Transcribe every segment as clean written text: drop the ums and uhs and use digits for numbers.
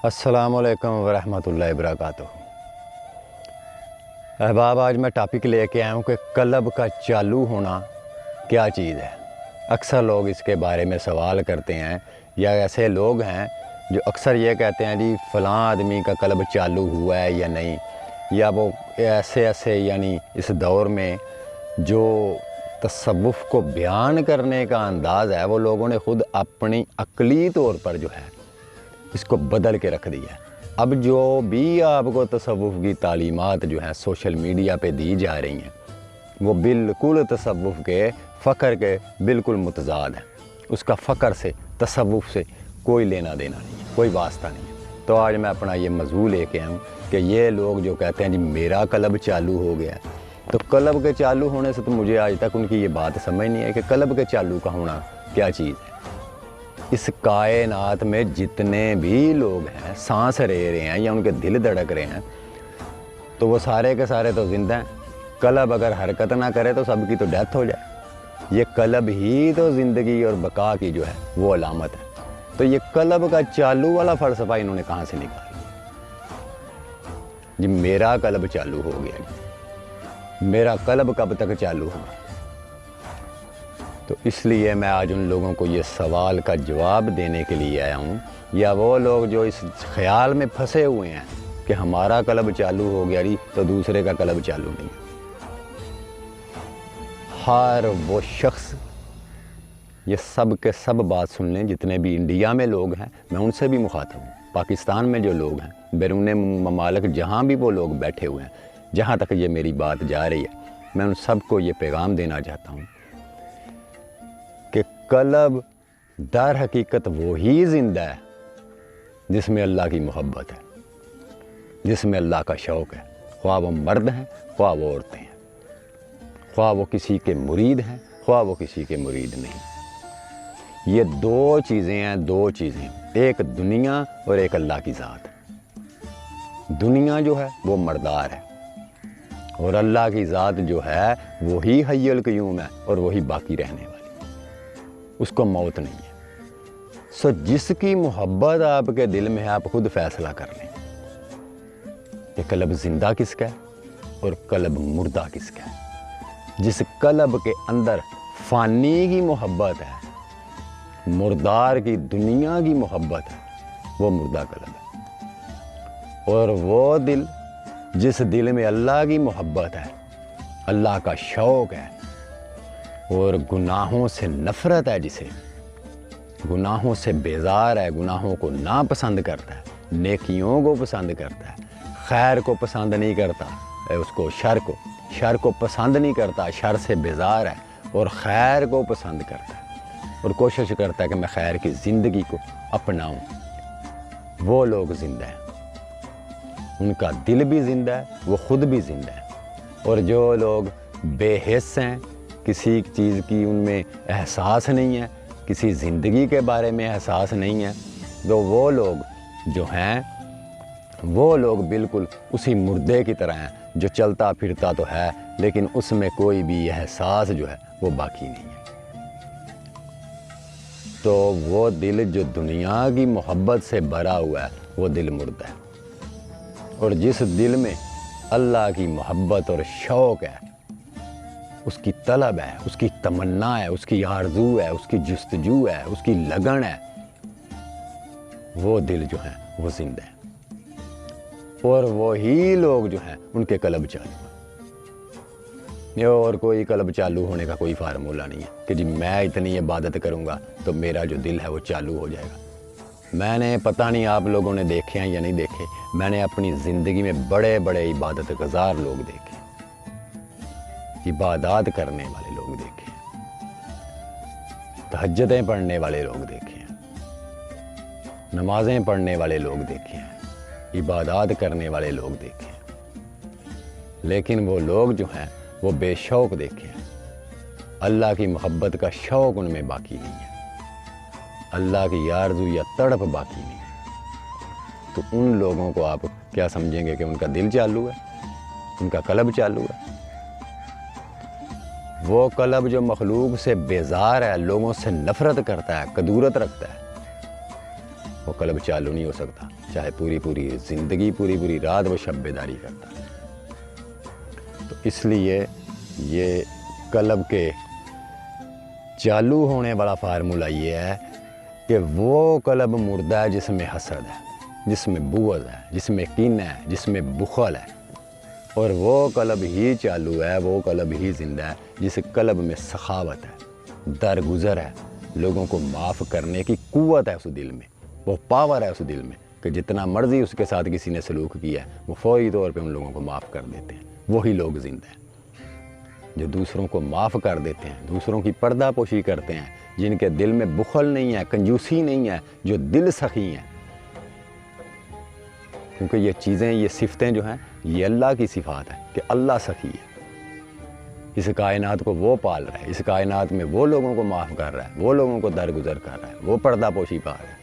السلام علیکم ورحمۃ اللہ وبرکاتہ۔ احباب، آج میں ٹاپک لے کے آیا ہوں کہ قلب کا چالو ہونا کیا چیز ہے۔ اکثر لوگ اس کے بارے میں سوال کرتے ہیں، یا ایسے لوگ ہیں جو اکثر یہ کہتے ہیں جی فلاں آدمی کا قلب چالو ہوا ہے یا نہیں، یا وہ ایسے یعنی اس دور میں جو تصوف کو بیان کرنے کا انداز ہے وہ لوگوں نے خود اپنی عقلی طور پر جو ہے اس کو بدل کے رکھ دیا ہے۔ اب جو بھی آپ کو تصوف کی تعلیمات جو ہیں سوشل میڈیا پہ دی جا رہی ہیں وہ بالکل تصوف کے فقر کے بالکل متضاد ہیں۔ اس کا فقر سے تصوف سے کوئی لینا دینا نہیں ہے، کوئی واسطہ نہیں ہے۔ تو آج میں اپنا یہ موضوع لے کے آیا ہوں کہ یہ لوگ جو کہتے ہیں جی میرا قلب چالو ہو گیا ہے، تو قلب کے چالو ہونے سے تو مجھے آج تک ان کی یہ بات سمجھ نہیں ہے کہ قلب کے چالو کا ہونا کیا چیز ہے۔ اس کائنات میں جتنے بھی لوگ ہیں سانس لے رہے ہیں یا ان کے دل دھڑک رہے ہیں تو وہ سارے کے سارے تو زندہ ہیں۔ قلب اگر حرکت نہ کرے تو سب کی تو ڈیتھ ہو جائے۔ یہ قلب ہی تو زندگی اور بقا کی جو ہے وہ علامت ہے۔ تو یہ قلب کا چالو والا فلسفہ انہوں نے کہاں سے نکالا؟ جی میرا قلب چالو ہو گیا، جی میرا قلب کب تک چالو ہوگا؟ تو اس لیے میں آج ان لوگوں کو یہ سوال کا جواب دینے کے لیے آیا ہوں، یا وہ لوگ جو اس خیال میں پھنسے ہوئے ہیں کہ ہمارا قلب چالو ہو گیا جی تو دوسرے کا قلب چالو نہیں۔ ہر وہ شخص، یہ سب کے سب بات سن لیں، جتنے بھی انڈیا میں لوگ ہیں میں ان سے بھی مخاطب ہوں، پاکستان میں جو لوگ ہیں، بیرون ممالک جہاں بھی وہ لوگ بیٹھے ہوئے ہیں، جہاں تک یہ میری بات جا رہی ہے میں ان سب کو یہ پیغام دینا چاہتا ہوں کہ قلب در حقیقت وہی زندہ ہے جس میں اللہ کی محبت ہے، جس میں اللہ کا شوق ہے، خواہ وہ مرد ہیں خواہ وہ عورتیں ہیں، خواہ وہ کسی کے مرید ہیں خواہ وہ کسی کے مرید نہیں۔ یہ دو چیزیں ہیں، دو چیزیں، ایک دنیا اور ایک اللہ کی ذات۔ دنیا جو ہے وہ مردار ہے اور اللہ کی ذات جو ہے وہی حی القیوم ہے اور وہی باقی رہنے والی، اس کو موت نہیں ہے۔ سو جس کی محبت آپ کے دل میں ہے آپ خود فیصلہ کر لیں کہ قلب زندہ کس کا ہے اور قلب مردہ کس کا ہے۔ جس قلب کے اندر فانی کی محبت ہے، مردار کی دنیا کی محبت ہے، وہ مردہ قلب ہے۔ اور وہ دل، جس دل میں اللہ کی محبت ہے، اللہ کا شوق ہے اور گناہوں سے نفرت ہے، جسے گناہوں سے بیزار ہے، گناہوں کو ناپسند کرتا ہے، نیکیوں کو پسند کرتا ہے، خیر کو پسند نہیں کرتا، اس کو شر کو پسند نہیں کرتا، شر سے بیزار ہے اور خیر کو پسند کرتا ہے اور کوشش کرتا ہے کہ میں خیر کی زندگی کو اپناؤں، وہ لوگ زندہ ہیں۔ ان کا دل بھی زندہ ہے، وہ خود بھی زندہ ہے۔ اور جو لوگ بے حس ہیں، کسی چیز کی ان میں احساس نہیں ہے، کسی زندگی کے بارے میں احساس نہیں ہے، تو وہ لوگ جو ہیں وہ لوگ بالکل اسی مردے کی طرح ہیں جو چلتا پھرتا تو ہے لیکن اس میں کوئی بھی احساس جو ہے وہ باقی نہیں ہے۔ تو وہ دل جو دنیا کی محبت سے بھرا ہوا ہے وہ دل مردہ ہے، اور جس دل میں اللہ کی محبت اور شوق ہے، اس کی طلب ہے، اس کی تمنا ہے، اس کی آرزو ہے، اس کی جستجو ہے، اس کی لگن ہے، وہ دل جو ہیں وہ زندہ ہے۔ اور وہی لوگ جو ہیں ان کے قلب چالو ہیں۔ اور کوئی قلب چالو ہونے کا کوئی فارمولہ نہیں ہے کہ جی میں اتنی عبادت کروں گا تو میرا جو دل ہے وہ چالو ہو جائے گا۔ میں نے پتہ نہیں آپ لوگوں نے دیکھے ہیں یا نہیں دیکھے، میں نے اپنی زندگی میں بڑے بڑے عبادت گزار لوگ دیکھے، عبادات کرنے والے لوگ دیکھے، تہجدیں پڑھنے والے لوگ دیکھے ہیں، نمازیں پڑھنے والے لوگ دیکھے ہیں، عبادات کرنے والے لوگ دیکھے ہیں، لیکن وہ لوگ جو ہیں وہ بے شوق دیکھے ہیں۔ اللہ کی محبت کا شوق ان میں باقی نہیں ہے، اللہ کی آرزو یا تڑپ باقی نہیں ہے۔ تو ان لوگوں کو آپ کیا سمجھیں گے کہ ان کا دل چالو ہے، ان کا قلب چالو ہے؟ وہ قلب جو مخلوق سے بیزار ہے، لوگوں سے نفرت کرتا ہے، کدورت رکھتا ہے، وہ قلب چالو نہیں ہو سکتا، چاہے پوری پوری زندگی پوری پوری رات وہ شب بیداری کرتا ہے۔ تو اس لیے یہ قلب کے چالو ہونے والا فارمولہ یہ ہے کہ وہ قلب مردہ ہے جس میں حسد ہے، جس میں بغض ہے، جس میں کینہ ہے، جس میں بخل ہے، اور وہ قلب ہی چالو ہے، وہ قلب ہی زندہ ہے جس قلب میں سخاوت ہے، درگزر ہے، لوگوں کو معاف کرنے کی قوت ہے اس دل میں، وہ پاور ہے اس دل میں کہ جتنا مرضی اس کے ساتھ کسی نے سلوک کیا ہے وہ فوری طور پہ ان لوگوں کو معاف کر دیتے ہیں۔ وہی لوگ زندہ ہیں جو دوسروں کو معاف کر دیتے ہیں، دوسروں کی پردہ پوشی کرتے ہیں، جن کے دل میں بخل نہیں ہے، کنجوسی نہیں ہے، جو دل سخی ہیں، کیونکہ یہ چیزیں، یہ صفتیں جو ہیں یہ اللہ کی صفات ہیں کہ اللہ سخی ہے۔ اس کائنات کو وہ پال رہا ہے، اس کائنات میں وہ لوگوں کو معاف کر رہا ہے، وہ لوگوں کو درگزر کر رہا ہے، وہ پردہ پوشی پا رہا ہے۔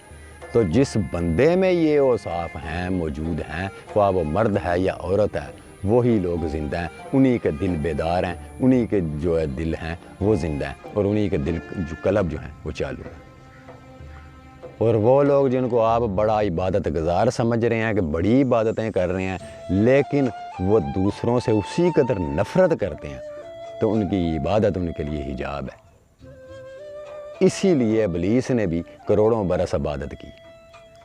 تو جس بندے میں یہ اوصاف ہیں، موجود ہیں، خواہ وہ مرد ہے یا عورت ہے، وہی لوگ زندہ ہیں، انہی کے دل بیدار ہیں، انہی کے جو ہے دل ہیں وہ زندہ ہیں، اور انہی کے دل جو قلب جو ہیں وہ چالو ہیں۔ اور وہ لوگ جن کو آپ بڑا عبادت گزار سمجھ رہے ہیں کہ بڑی عبادتیں کر رہے ہیں، لیکن وہ دوسروں سے اسی قدر نفرت کرتے ہیں، تو ان کی عبادت ان کے لیے حجاب ہے۔ اسی لیے ابلیس نے بھی کروڑوں برس عبادت کی،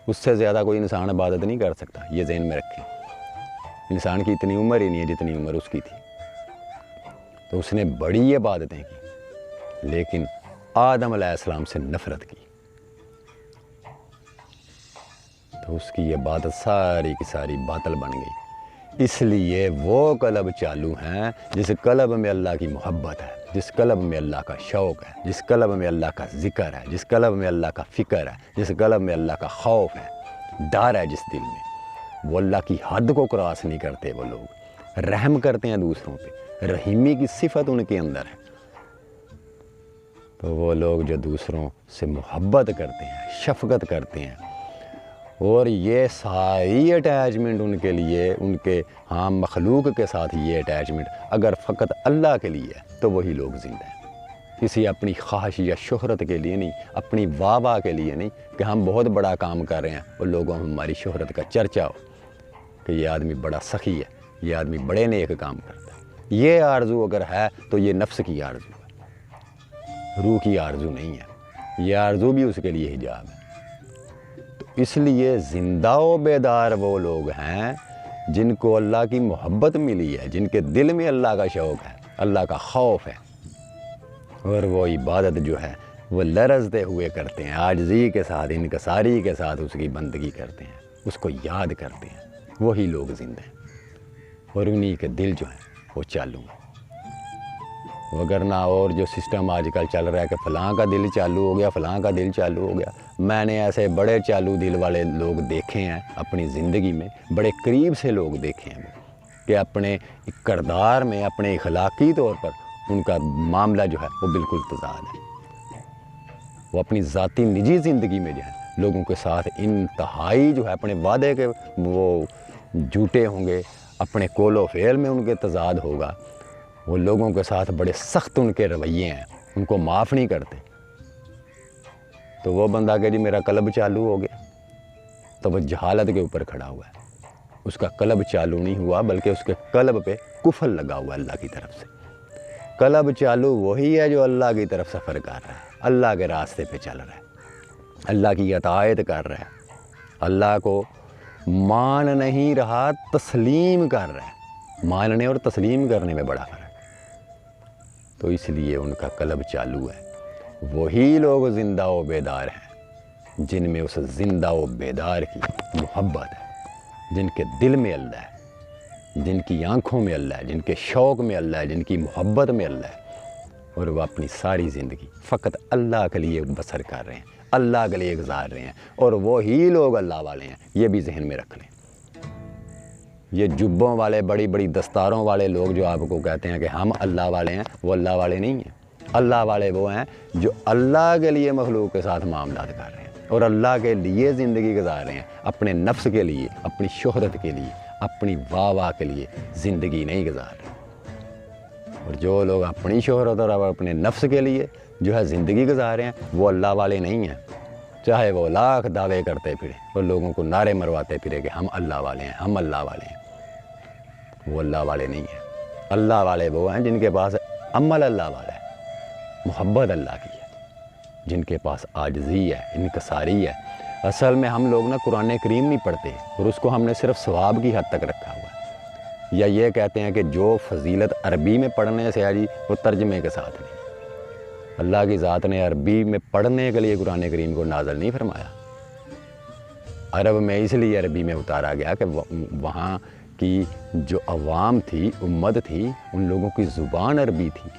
اس سے زیادہ کوئی انسان عبادت نہیں کر سکتا، یہ ذہن میں رکھیں۔ انسان کی اتنی عمر ہی نہیں ہے جتنی عمر اس کی تھی، تو اس نے بڑی عبادتیں کی، لیکن آدم علیہ السلام سے نفرت کی، تو اس کی یہ عبادت ساری کی ساری باطل بن گئی۔ اس لیے وہ قلب چالو ہیں جس قلب میں اللہ کی محبت ہے، جس قلب میں اللہ کا شوق ہے، جس قلب میں اللہ کا ذکر ہے، جس قلب میں اللہ کا فکر ہے، جس قلب میں اللہ کا خوف ہے، ڈر ہے جس دل میں، وہ اللہ کی حد کو کراس نہیں کرتے۔ وہ لوگ رحم کرتے ہیں دوسروں پہ، رحیمی کی صفت ان کے اندر ہے۔ تو وہ لوگ جو دوسروں سے محبت کرتے ہیں، شفقت کرتے ہیں، اور یہ ساری اٹیچمنٹ ان کے لیے، ان کے مخلوق کے ساتھ یہ اٹیچمنٹ اگر فقط اللہ کے لیے ہے تو وہی لوگ زندہ ہیں، کسی اپنی خواہش یا شہرت کے لیے نہیں، اپنی واہ کے لیے نہیں کہ ہم بہت بڑا کام کر رہے ہیں اور لوگوں میں ہماری شہرت کا چرچا ہو کہ یہ آدمی بڑا سخی ہے، یہ آدمی بڑے نیک کام کرتا ہے۔ یہ آرزو اگر ہے تو یہ نفس کی آرزو ہے، روح کی آرزو نہیں ہے، یہ آرزو بھی اس کے لیے حجاب ہے۔ اس لیے زندہ و بیدار وہ لوگ ہیں جن کو اللہ کی محبت ملی ہے، جن کے دل میں اللہ کا شوق ہے، اللہ کا خوف ہے، اور وہ عبادت جو ہے وہ لرزتے ہوئے کرتے ہیں، عاجزی کے ساتھ، انکساری کے ساتھ اس کی بندگی کرتے ہیں، اس کو یاد کرتے ہیں، وہی لوگ زندہ ہیں، اور انہی کے دل جو ہیں وہ چالو ہیں۔ وگرنہ اور جو سسٹم آج کل چل رہا ہے کہ فلاں کا دل چالو ہو گیا، فلاں کا دل چالو ہو گیا، میں نے ایسے بڑے چالو دل والے لوگ دیکھے ہیں اپنی زندگی میں، بڑے قریب سے لوگ دیکھے ہیں کہ اپنے کردار میں، اپنے اخلاقی طور پر ان کا معاملہ جو ہے وہ بالکل تضاد ہے۔ وہ اپنی ذاتی نجی زندگی میں جو ہے لوگوں کے ساتھ انتہائی جو ہے اپنے وعدے کے وہ جھوٹے ہوں گے، اپنے قول و فعل میں ان کے تضاد ہوگا، وہ لوگوں کے ساتھ بڑے سخت ان کے رویے ہیں، ان کو معاف نہیں کرتے۔ تو وہ بندہ کہ جی میرا قلب چالو ہو گیا، تو وہ جہالت کے اوپر کھڑا ہوا ہے، اس کا قلب چالو نہیں ہوا بلکہ اس کے قلب پہ کفر لگا ہوا ہے اللہ کی طرف سے۔ قلب چالو وہی ہے جو اللہ کی طرف سفر کر رہا ہے، اللہ کے راستے پہ چل رہا ہے، اللہ کی اطاعت کر رہا ہے، اللہ کو مان نہیں رہا، تسلیم کر رہا ہے۔ ماننے اور تسلیم کرنے میں بڑا فرق ہے۔ تو اس لیے ان کا قلب چالو ہے۔ وہی لوگ زندہ و بیدار ہیں جن میں اس زندہ و بیدار کی محبت ہے، جن کے دل میں اللہ ہے، جن کی آنکھوں میں اللہ ہے، جن کے شوق میں اللہ ہے، جن کی محبت میں اللہ ہے، اور وہ اپنی ساری زندگی فقط اللہ کے لیے بسر کر رہے ہیں، اللہ کے لیے گزار رہے ہیں، اور وہی لوگ اللہ والے ہیں۔ یہ بھی ذہن میں رکھ لیں۔ یہ جبوں والے، بڑی بڑی دستاروں والے لوگ جو آپ کو کہتے ہیں کہ ہم اللہ والے ہیں، وہ اللہ والے نہیں ہیں۔ اللہ والے وہ ہیں جو اللہ کے لیے مخلوق کے ساتھ معاملات کر رہے ہیں اور اللہ کے لیے زندگی گزار رہے ہیں، اپنے نفس کے لیے، اپنی شہرت کے لیے، اپنی واہ کے لیے زندگی نہیں گزار رہے۔ اور جو لوگ اپنی شہرت اور اپنے نفس کے لیے جو ہے زندگی گزار رہے ہیں وہ اللہ والے نہیں ہیں۔ چاہے وہ لاکھ دعوے کرتے پھرے اور لوگوں کو نعرے مرواتے پھرے کہ ہم اللہ والے ہیں، ہم اللہ والے ہیں، وہ اللہ والے نہیں ہیں۔ اللہ والے وہ ہیں جن کے پاس عمل اللہ والا ہے، محبت اللہ کی ہے، جن کے پاس عاجزی ہے، انکساری ہے۔ اصل میں ہم لوگ نا قرآن کریم نہیں پڑھتے اور اس کو ہم نے صرف ثواب کی حد تک رکھا ہوا ہے، یا یہ کہتے ہیں کہ جو فضیلت عربی میں پڑھنے سے ہے جی وہ ترجمے کے ساتھ نہیں۔ اللہ کی ذات نے عربی میں پڑھنے کے لیے قرآن کریم کو نازل نہیں فرمایا، عرب میں اس لیے عربی میں اتارا گیا کہ وہاں کی جو عوام تھی، امت تھی، ان لوگوں کی زبان عربی تھی۔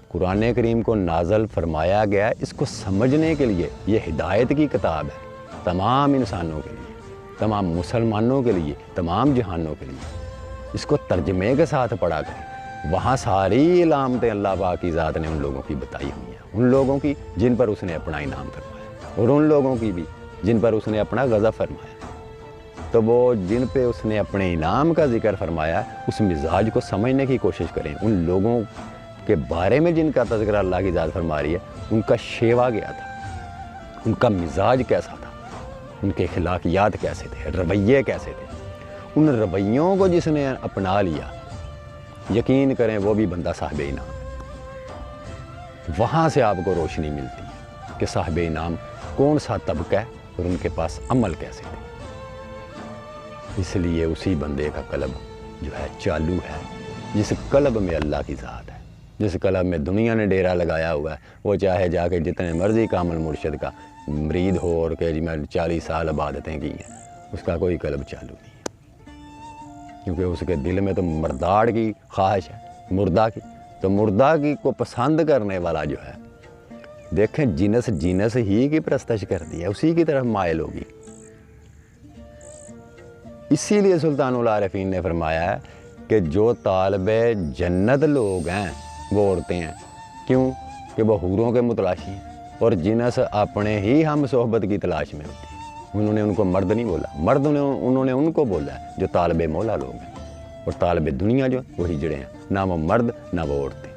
قرآن کریم کو نازل فرمایا گیا اس کو سمجھنے کے لیے، یہ ہدایت کی کتاب ہے تمام انسانوں کے لیے، تمام مسلمانوں کے لیے، تمام جہانوں کے لیے۔ اس کو ترجمے کے ساتھ پڑھا کریں، وہاں ساری علامتیں اللہ پاک کی ذات نے ان لوگوں کی بتائی ہوئی ہیں، ان لوگوں کی جن پر اس نے اپنا انعام فرمایا، اور ان لوگوں کی بھی جن پر اس نے اپنا غضب فرمایا۔ تو وہ جن پہ اس نے اپنے انعام کا ذکر فرمایا، اس مزاج کو سمجھنے کی کوشش کریں۔ ان لوگوں کے بارے میں جن کا تذکرہ اللہ کی ذات فرما رہی ہے، ان کا شیوا کیا تھا، ان کا مزاج کیسا تھا، ان کے اخلاقیات کیسے تھے، رویے کیسے تھے۔ ان رویوں کو جس نے اپنا لیا، یقین کریں وہ بھی بندہ صاحب انعام ہے۔ وہاں سے آپ کو روشنی ملتی ہے کہ صاحب انعام کون سا طبقہ ہے اور ان کے پاس عمل کیسے تھے۔ اس لیے اسی بندے کا قلب جو ہے چالو ہے، جس قلب میں اللہ کی ذات ہے، جس قلب میں دنیا نے ڈیرا لگایا ہوا ہے۔ وہ چاہے جا کے جتنے مرضی کامل مرشد کا مرید ہو اور کہ جی میں 40 سال عبادتیں کی ہیں، اس کا کوئی قلب چالو نہیں ہے، کیونکہ اس کے دل میں تو مرداڑ کی خواہش ہے، مردہ کی۔ تو مردہ کی کو پسند کرنے والا جو ہے، دیکھیں جنس ہی کی پرستش کرتی ہے، اسی کی طرف مائل ہوگی۔ اسی لیے سلطان العارفین نے فرمایا ہے کہ جو طالب جنت لوگ ہیں وہ عورتیں ہیں، کیوں کہ وہ حوروں کے متلاشی ہیں، اور جنس اپنے ہی ہم صحبت کی تلاش میں ہوتی ہے۔ انہوں نے ان کو مرد نہیں بولا، مرد انہوں نے ان کو بولا ہے جو طالب مولا لوگ ہیں، اور طالب دنیا جو وہ ہجڑے ہیں، نہ وہ مرد نہ وہ عورتیں۔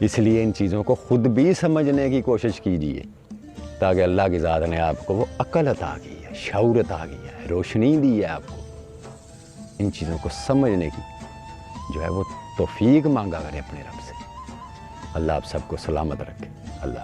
اس لیے ان چیزوں کو خود بھی سمجھنے کی کوشش کیجیے، تاکہ اللہ کی ذات نے آپ کو وہ عقل عطا کی ہے، شعور عطا کی ہے، روشنی دی ہے آپ کو۔ ان چیزوں کو سمجھنے کی جو ہے وہ توفیق مانگا کرے اپنے رب سے۔ اللہ آپ سب کو سلامت رکھے۔ اللہ